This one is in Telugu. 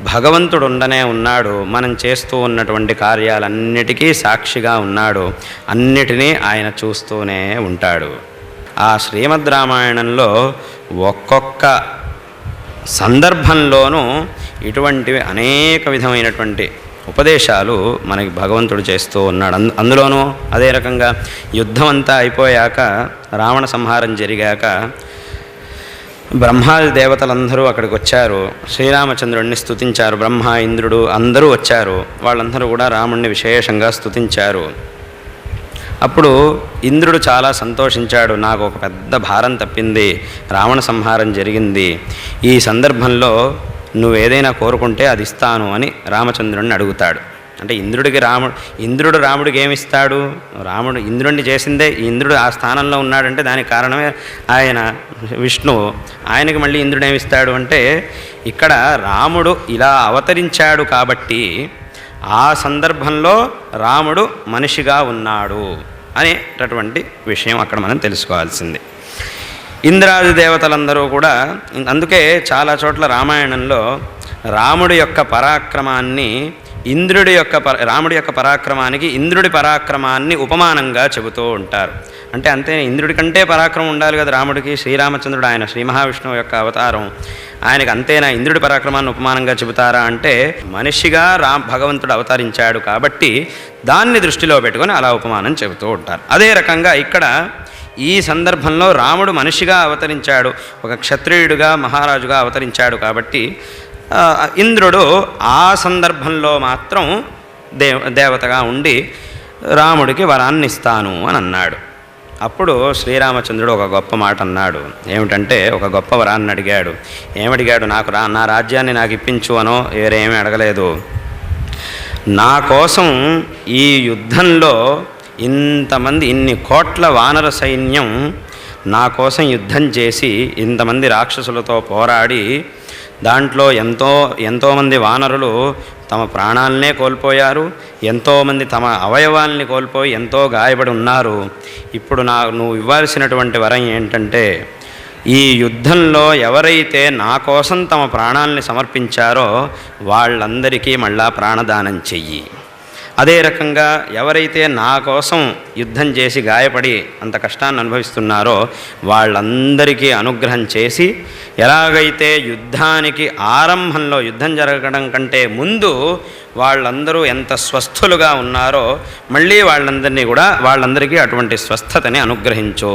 భగవంతుడు ఉండనే ఉన్నాడు, మనం చేస్తూ ఉన్నటువంటి కార్యాలన్నిటికీ సాక్షిగా ఉన్నాడు, అన్నిటినీ ఆయన చూస్తూనే ఉంటాడు. ఆ శ్రీమద్ రామాయణంలో ఒక్కొక్క సందర్భంలోనూ ఇటువంటివి అనేక విధమైనటువంటి ఉపదేశాలు మనకి భగవంతుడు చేస్తూ ఉన్నాడు. అందులోనూ అదే రకంగా యుద్ధం అంతా అయిపోయాక, రావణ సంహారం జరిగాక బ్రహ్మాది దేవతలందరూ అక్కడికి వచ్చారు, శ్రీరామచంద్రుడిని స్తుతించారు. బ్రహ్మ, ఇంద్రుడు అందరూ వచ్చారు. వాళ్ళందరూ కూడా రాముడిని విశేషంగా స్తుతించారు. అప్పుడు ఇంద్రుడు చాలా సంతోషించాడు, నాకు ఒక పెద్ద భారం తప్పింది, రావణ సంహారం జరిగింది, ఈ సందర్భంలో నువ్వేదైనా కోరుకుంటే అది ఇస్తాను అని రామచంద్రుడిని అడుగుతాడు. అంటే ఇంద్రుడు రాముడికి ఏమిస్తాడు? రాముడు ఇంద్రుడిని చేసిందే, ఇంద్రుడు ఆ స్థానంలో ఉన్నాడంటే దానికి కారణమే ఆయన విష్ణువు. ఆయనకి మళ్ళీ ఇంద్రుడు ఏమిస్తాడు అంటే, ఇక్కడ రాముడు ఇలా అవతరించాడు కాబట్టి ఆ సందర్భంలో రాముడు మనిషిగా ఉన్నాడు అనేటటువంటి విషయం అక్కడ మనం తెలుసుకోవాల్సింది. ఇంద్రాది దేవతలందరూ కూడా, అందుకే చాలా చోట్ల రామాయణంలో రాముడి యొక్క పరాక్రమాన్ని రాముడి యొక్క పరాక్రమానికి ఇంద్రుడి పరాక్రమాన్ని ఉపమానంగా చెబుతూ ఉంటారు. అంటే అంతే, ఇంద్రుడి కంటే పరాక్రమం ఉండాలి కదా రాముడికి. శ్రీరామచంద్రుడు ఆయన శ్రీ మహావిష్ణువు యొక్క అవతారం, ఆయనకు అంతేనా ఇంద్రుడి పరాక్రమాన్ని ఉపమానంగా చెబుతారా అంటే, మనిషిగా భగవంతుడు అవతరించాడు కాబట్టి దాన్ని దృష్టిలో పెట్టుకొని అలా ఉపమానం చెబుతూ ఉంటారు. అదే రకంగా ఇక్కడ ఈ సందర్భంలో రాముడు మనిషిగా అవతరించాడు, ఒక క్షత్రియుడిగా మహారాజుగా అవతరించాడు కాబట్టి ఇంద్రుడు ఆ సందర్భంలో మాత్రం దేవతగా ఉండి రాముడికి వరాన్ని ఇస్తాను అని అన్నాడు. అప్పుడు శ్రీరామచంద్రుడు ఒక గొప్ప మాట అన్నాడు. ఏమిటంటే, ఒక గొప్ప వరాన్ని అడిగాడు. ఏమడిగాడు? నా రాజ్యాన్ని నాకు ఇప్పించు అనో వేరేమీ అడగలేదు. నా కోసం ఈ యుద్ధంలో ఇన్ని కోట్ల వానర సైన్యం నా కోసం యుద్ధం చేసి ఇంతమంది రాక్షసులతో పోరాడి దాంట్లో ఎంతోమంది వానరులు తమ ప్రాణాలనే కోల్పోయారు, ఎంతోమంది తమ అవయవాల్ని కోల్పోయి ఎంతో గాయపడి ఉన్నారు. ఇప్పుడు నువ్వు ఇవ్వాల్సినటువంటి వరం ఏంటంటే, ఈ యుద్ధంలో ఎవరైతే నా కోసం తమ ప్రాణాలని సమర్పించారో వాళ్ళందరికీ మళ్ళా ప్రాణదానం చెయ్యి. అదే రకంగా ఎవరైతే నా కోసం యుద్ధం చేసి గాయపడి అంత కష్టాన్ని అనుభవిస్తున్నారో వాళ్ళందరికీ అనుగ్రహం చేసి, ఎలాగైతే యుద్ధానికి ఆరంభంలో యుద్ధం జరగడం కంటే ముందు వాళ్ళందరూ ఎంత స్వస్థులుగా ఉన్నారో మళ్ళీ వాళ్ళందరికీ అటువంటి స్వస్థతని అనుగ్రహించు.